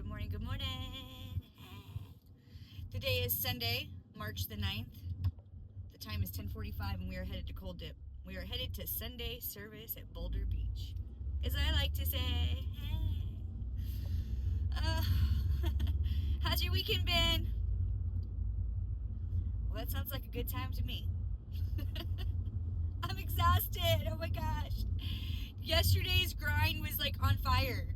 Good morning, good morning. Today is Sunday, March the 9th. The time is 10:45 and we are headed to Cold Dip. We are headed to Sunday service at Boulder Beach. As I like to say, hey. How's your weekend been? Well, that sounds like a good time to me. I'm exhausted, oh my gosh. Yesterday's grind was like on fire.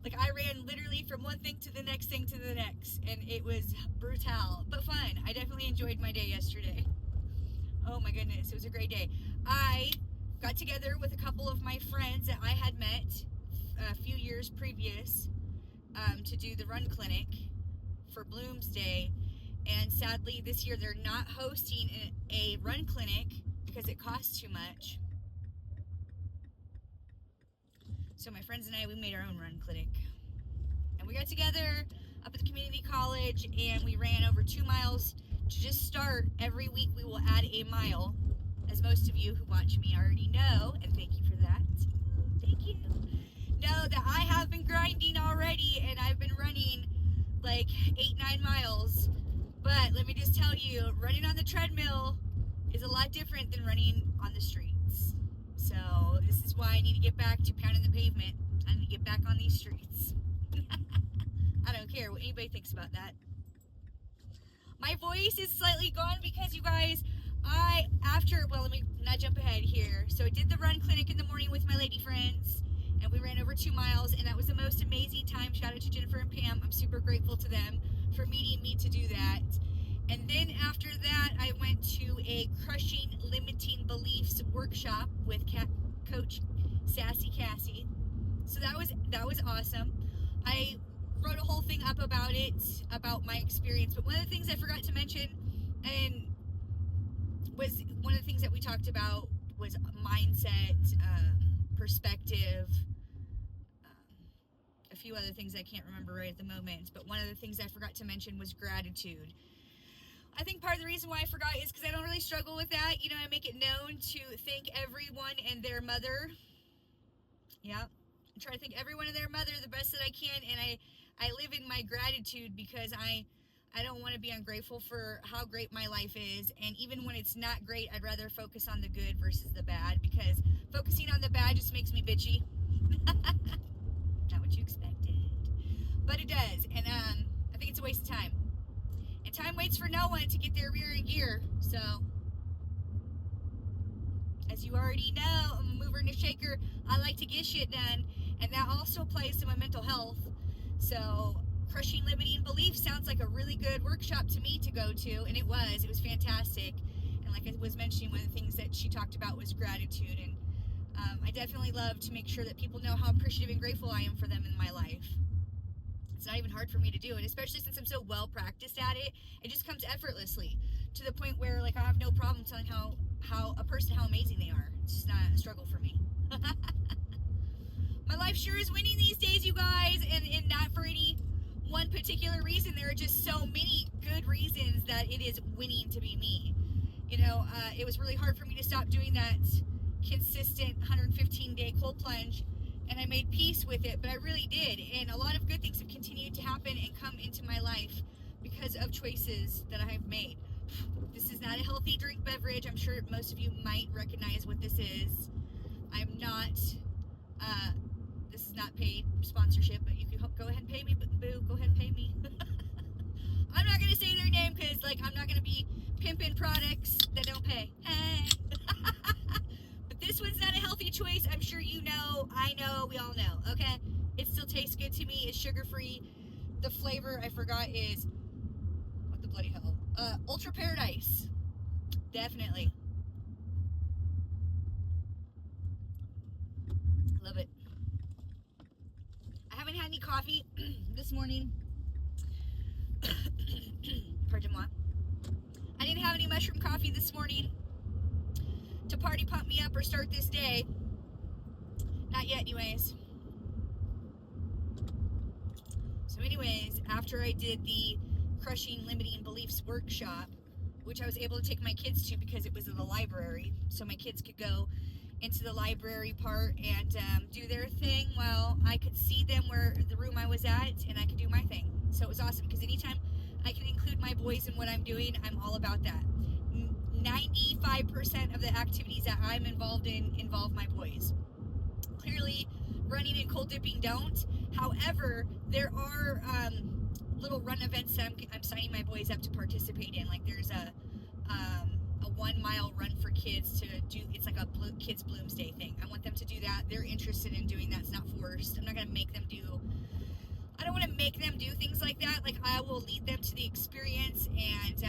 Like I ran literally from one thing to the next thing to the next, and it was brutal, but fun. I definitely enjoyed my day yesterday. Oh my goodness, it was a great day. I got together with a couple of my friends that I had met a few years previous to do the run clinic for Bloomsday, and sadly this year they're not hosting a run clinic because it costs too much. So my friends and I, we made our own run clinic. And we got together up at the community college and we ran over 2 miles to just start. Every week we will add a mile, as most of you who watch me already know, and thank you for that. Thank you. Know that I have been grinding already and I've been running like 8-9 miles. But let me just tell you, running on the treadmill is a lot different than running on the streets. So this is why I need to get back to pounding the pavement. I need to get back on these streets. I don't care what anybody thinks about that. My voice is slightly gone because you guys, let me not jump ahead here. So I did the run clinic in the morning with my lady friends and we ran over 2 miles and that was the most amazing time. Shout out to Jennifer and Pam. I'm super grateful to them for meeting me to do that. And then after that, I went to a crushing limiting beliefs workshop with Coach Sassy Cassie. So that was awesome. I wrote a whole thing up about it, about my experience. But one of the things I forgot to mention, and was one of the things that we talked about was mindset, perspective, a few other things I can't remember right at the moment. But one of the things I forgot to mention was gratitude. I think part of the reason why I forgot is because I don't really struggle with that. You know, I make it known to thank everyone and their mother. Yeah. I try to thank everyone and their mother the best that I can. And I live in my gratitude because I don't want to be ungrateful for how great my life is. And even when it's not great, I'd rather focus on the good versus the bad. Because focusing on the bad just makes me bitchy. Not what you expected. But it does. And I think it's a waste of time. And time waits for no one to get their rear in gear. So, as you already know, I'm a mover and a shaker. I like to get shit done. And that also applies to my mental health. So, crushing limiting beliefs sounds like a really good workshop to me to go to. And it was fantastic. And like I was mentioning, one of the things that she talked about was gratitude. And I definitely love to make sure that people know how appreciative and grateful I am for them in my life. It's not even hard for me to do, and especially since I'm so well practiced at it, it just comes effortlessly to the point where like I have no problem telling how a person how amazing they are. It's just not a struggle for me. My life sure is winning these days, you guys, and not for any one particular reason. There are just so many good reasons that it is winning to be me. You know, it was really hard for me to stop doing that consistent 115-day cold plunge. And I made peace with it, but I really did. And a lot of good things have continued to happen and come into my life because of choices that I have made. This is not a healthy drink beverage. I'm sure most of you might recognize what this is. I'm not, this is not paid sponsorship, but you can go ahead and pay me, boo, go ahead and pay me. I'm not going to say their name because, like, I'm not going to be pimping products that don't pay. Hey. This one's not a healthy choice. I'm sure you know. I know. We all know. Okay? It still tastes good to me. It's sugar-free. The flavor, I forgot, is... What the bloody hell? Ultra Paradise. Definitely. Love it. I haven't had any coffee this morning. Pardon moi. I didn't have any mushroom coffee this morning to party pump me up or start this day. Not yet anyways. So anyways, after I did the crushing limiting beliefs workshop, which I was able to take my kids to because it was in the library, so my kids could go into the library part and do their thing while I could see them where the room I was at, and I could do my thing. So it was awesome, because anytime I can include my boys in what I'm doing, I'm all about that. 95% of the activities that I'm involved in involve my boys. Clearly, running and cold dipping don't. However, there are little run events that I'm signing my boys up to participate in. Like there's a 1 mile run for kids to do. It's like a kids Bloomsday thing. I want them to do that. They're interested in doing that. It's not forced. I'm not going to make them do. I don't want to make them do things like that. Like, I will lead them to the experience and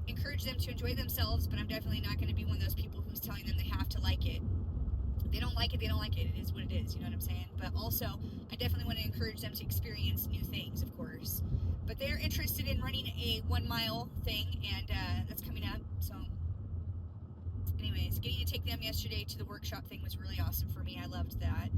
encourage them to enjoy themselves, but I'm definitely not going to be one of those people who's telling them they have to like it. If they don't like it, they don't like it. It is what it is, you know what I'm saying? But also, I definitely want to encourage them to experience new things, of course. But they're interested in running a 1 mile thing, and that's coming up, so... Anyways, getting to take them yesterday to the workshop thing was really awesome for me. I loved that.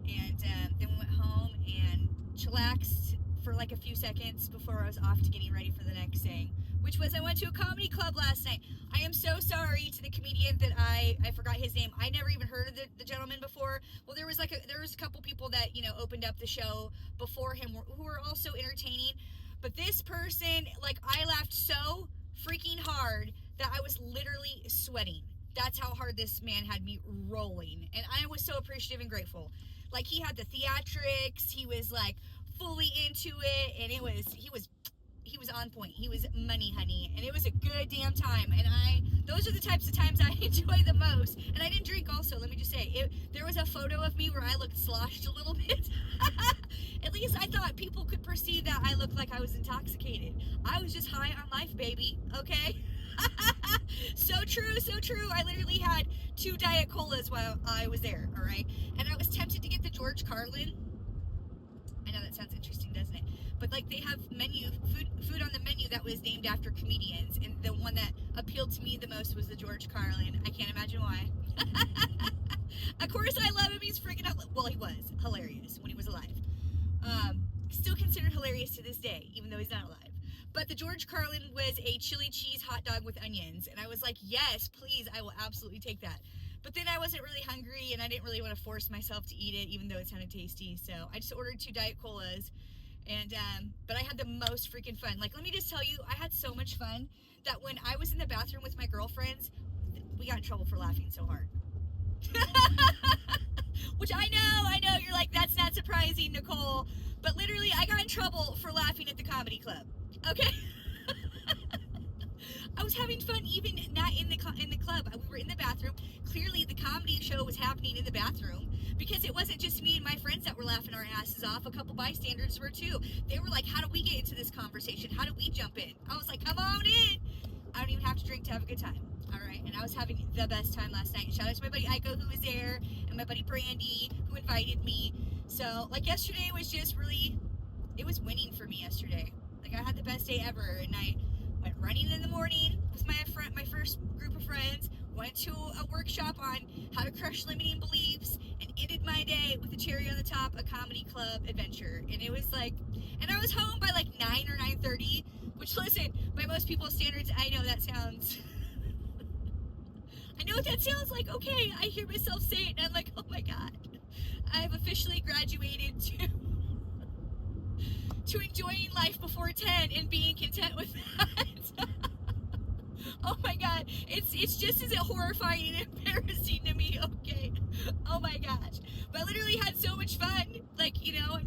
And then we went home and chillaxed for like a few seconds before I was off to getting ready for the next thing, which was I went to a comedy club last night. I am so sorry to the comedian that I forgot his name. I never even heard of the gentleman before. Well, there was a couple people that, you know, opened up the show before him who were also entertaining. But this person, like, I laughed so freaking hard that I was literally sweating. That's how hard this man had me rolling. And I was so appreciative and grateful. Like, he had the theatrics, he was like fully into it, and he was on point. He was money, honey, and it was a good damn time. And those are the types of times I enjoy the most. And I didn't drink also, let me just say. There was a photo of me where I looked sloshed a little bit. At least I thought people could perceive that I looked like I was intoxicated. I was just high on life, baby, okay? So true, so true. I literally had 2 Diet Colas while I was there, all right? And I was tempted to get the George Carlin. I know that sounds interesting, doesn't it? But like, they have food on the menu that was named after comedians, and the one that appealed to me the most was the George Carlin. I can't imagine why. Of course I love him. He's freaking well, he was hilarious when he was alive. Still considered hilarious to this day, even though he's not alive. But the George Carlin was a chili cheese hot dog with onions, and I was like, yes, please, I will absolutely take that. But then I wasn't really hungry, and I didn't really want to force myself to eat it, even though it sounded tasty. So I just ordered 2 Diet Colas, and but I had the most freaking fun. Like, let me just tell you, I had so much fun that when I was in the bathroom with my girlfriends, we got in trouble for laughing so hard. Which I know, you're like, that's not surprising, Nicole. But literally, I got in trouble for laughing at the comedy club. Okay? I was having fun even not in the club. We were in the bathroom. Clearly, the comedy show was happening in the bathroom because it wasn't just me and my friends that were laughing our asses off. A couple bystanders were too. They were like, how do we get into this conversation? How do we jump in? I was like, come on in. I don't even have to drink to have a good time. All right, and I was having the best time last night. Shout out to my buddy Aiko, who was there, and my buddy Brandy, who invited me. So, like, yesterday was just really, it was winning for me yesterday. Like, I had the best day ever, and I went running in the morning with my first group of friends, went to a workshop on how to crush limiting beliefs, and ended my day with a cherry on the top, a comedy club adventure. And it was like, and I was home by like 9 or 9:30, which, listen, by most people's standards, I know that sounds... I know what that sounds like. Okay, I hear myself say it, and I'm like, oh my God. I've officially graduated to enjoying life before 10 and being content with that. Oh my God. It's just as horrifying and embarrassing to me, okay? Oh my gosh. But I literally had so much fun. Like, you know,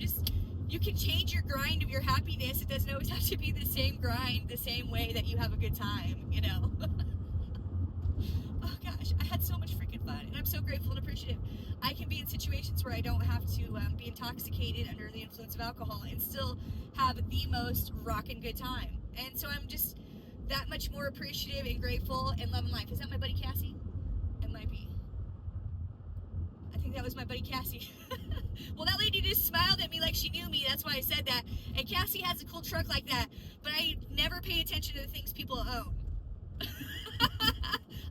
you can change your grind of your happiness. It doesn't always have to be the same grind, the same way that you have a good time, you know? Oh gosh, I had so much freaking fun, and I'm so grateful and appreciative. I can be in situations where I don't have to be intoxicated under the influence of alcohol and still have the most rockin' good time. And so I'm just that much more appreciative and grateful and loving life. Is that my buddy Cassie? It might be. I think that was my buddy Cassie. Well, that lady just smiled at me like she knew me. That's why I said that. And Cassie has a cool truck like that, but I never pay attention to the things people own.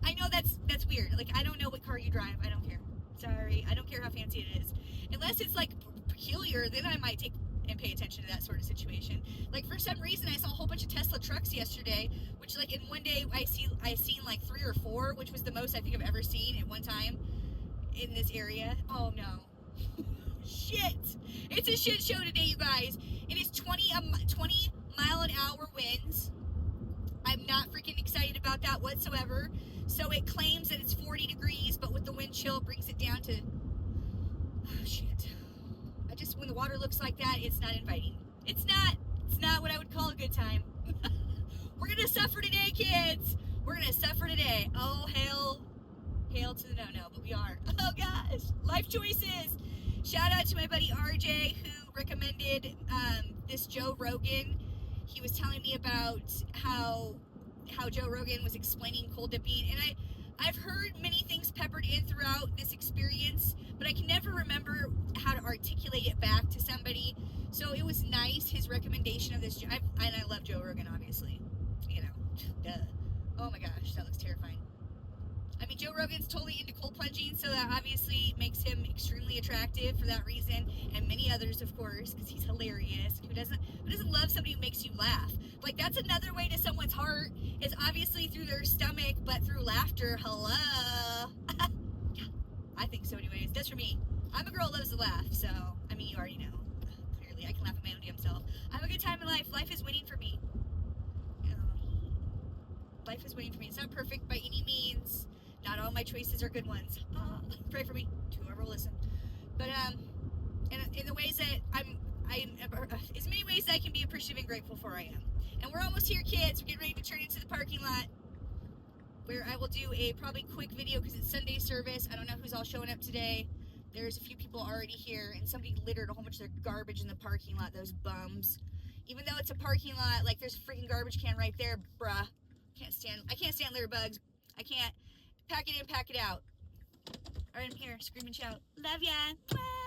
I know that's weird. Like, I don't know what car you drive. I don't care. Sorry. I don't care how fancy it is. Unless it's, like, peculiar, then I might take and pay attention to that sort of situation. Like, for some reason, I saw a whole bunch of Tesla trucks yesterday, which, like, in one day, I seen like 3 or 4, which was the most I think I've ever seen at one time. in this area. Oh no. Shit. It's a shit show today, you guys. It is 20 mile an hour winds. I'm not freaking excited about that whatsoever. So it claims that it's 40 degrees, but with the wind chill, it brings it down to, oh shit. When the water looks like that, it's not inviting. It's not what I would call a good time. We're gonna suffer today, kids. We're gonna suffer today. Oh, hail to the no-no, but we are. Oh gosh, life choices. Shout out to my buddy RJ who recommended this Joe Rogan. He was telling me about how Joe Rogan was explaining cold dipping, and I've heard many things peppered in throughout this experience, but I can never remember how to articulate it back to somebody. So it was nice, his recommendation of this, and I love Joe Rogan, obviously. You know, duh. Oh my gosh, that looks terrifying. I mean, Joe Rogan's totally into cold plunging, so that obviously makes him extremely attractive for that reason, and many others, of course, because he's hilarious. Who doesn't love somebody who makes you laugh? Like, that's another way to someone's heart, is obviously through their stomach, but through laughter. Hello? Yeah, I think so anyways. That's for me. I'm a girl who loves to laugh, so, I mean, you already know. Clearly, I can laugh at my own damn self. I have a good time in life. Life is winning for me. Life is winning for me. It's not perfect by any means. Not all my choices are good ones. Pray for me, to whoever will listen. But in the ways that I'm as many ways that I can be appreciative and grateful for, I am. And we're almost here, kids. We're getting ready to turn into the parking lot, where I will do a probably quick video because it's Sunday service. I don't know who's all showing up today. There's a few people already here, and somebody littered a whole bunch of their garbage in the parking lot. Those bums. Even though it's a parking lot, like there's a freaking garbage can right there, bruh. I can't stand litter bugs. I can't. Pack it in, pack it out. All right, I'm here. Scream and shout. Love ya. Mwah.